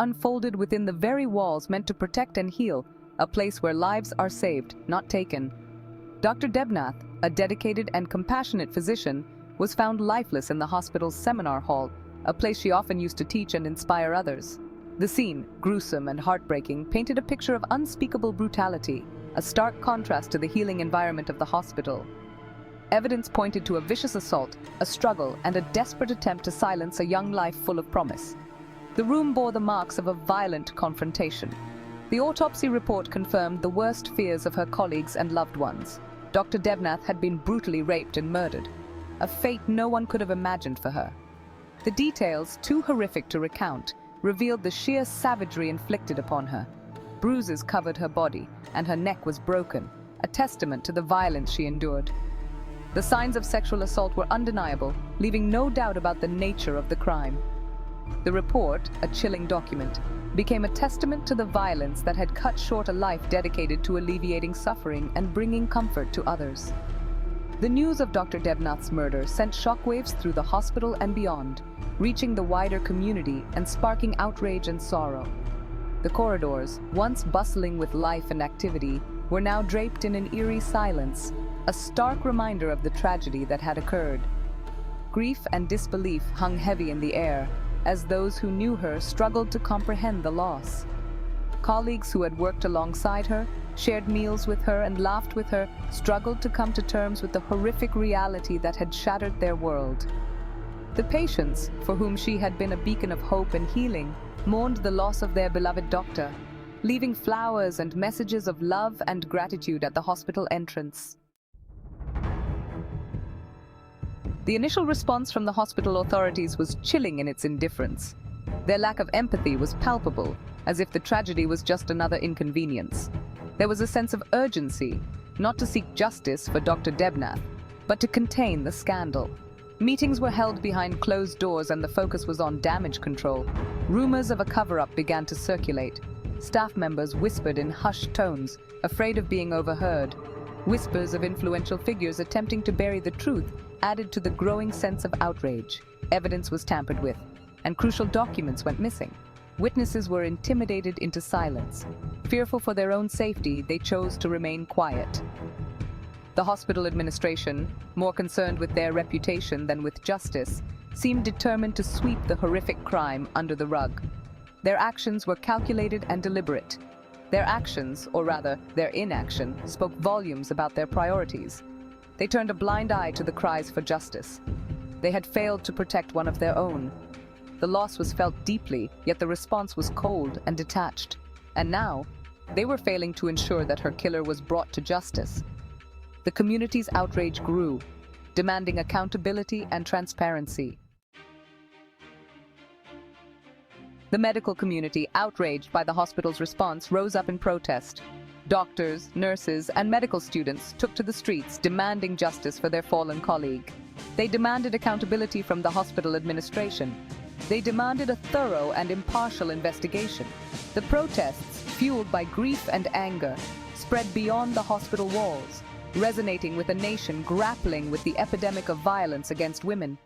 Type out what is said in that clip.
unfolded within the very walls meant to protect and heal, a place where lives are saved, not taken. Dr. Debnath, a dedicated and compassionate physician, was found lifeless in the hospital's seminar hall, a place she often used to teach and inspire others. The scene, gruesome and heartbreaking, painted a picture of unspeakable brutality, a stark contrast to the healing environment of the hospital. Evidence pointed to a vicious assault, a struggle, and a desperate attempt to silence a young life full of promise. The room bore the marks of a violent confrontation. The autopsy report confirmed the worst fears of her colleagues and loved ones. Dr. Debnath had been brutally raped and murdered, a fate no one could have imagined for her. The details, too horrific to recount, revealed the sheer savagery inflicted upon her. Bruises covered her body, and her neck was broken, a testament to the violence she endured. The signs of sexual assault were undeniable, leaving no doubt about the nature of the crime. The report, a chilling document, became a testament to the violence that had cut short a life dedicated to alleviating suffering and bringing comfort to others. The news of Dr. Debnath's murder sent shockwaves through the hospital and beyond, reaching the wider community and sparking outrage and sorrow. The corridors, once bustling with life and activity, were now draped in an eerie silence, a stark reminder of the tragedy that had occurred. Grief and disbelief hung heavy in the air, as those who knew her struggled to comprehend the loss. Colleagues who had worked alongside her, shared meals with her, and laughed with her struggled to come to terms with the horrific reality that had shattered their world. The patients, for whom she had been a beacon of hope and healing, mourned the loss of their beloved doctor, leaving flowers and messages of love and gratitude at the hospital entrance. The initial response from the hospital authorities was chilling in its indifference. Their lack of empathy was palpable, as if the tragedy was just another inconvenience. There was a sense of urgency, not to seek justice for Dr. Debnath, but to contain the scandal. Meetings were held behind closed doors and the focus was on damage control. Rumors of a cover-up began to circulate. Staff members whispered in hushed tones, afraid of being overheard. Whispers of influential figures attempting to bury the truth added to the growing sense of outrage. Evidence was tampered with, and crucial documents went missing. Witnesses were intimidated into silence. Fearful for their own safety, they chose to remain quiet. The hospital administration, more concerned with their reputation than with justice, seemed determined to sweep the horrific crime under the rug. Their actions were calculated and deliberate. Their actions, or rather, their inaction, spoke volumes about their priorities. They turned a blind eye to the cries for justice. They had failed to protect one of their own. The loss was felt deeply, yet the response was cold and detached. And now, they were failing to ensure that her killer was brought to justice. The community's outrage grew, demanding accountability and transparency. The medical community, outraged by the hospital's response, rose up in protest. Doctors, nurses, and medical students took to the streets, demanding justice for their fallen colleague. They demanded accountability from the hospital administration. They demanded a thorough and impartial investigation. The protests, fueled by grief and anger, spread beyond the hospital walls, resonating with a nation grappling with the epidemic of violence against women.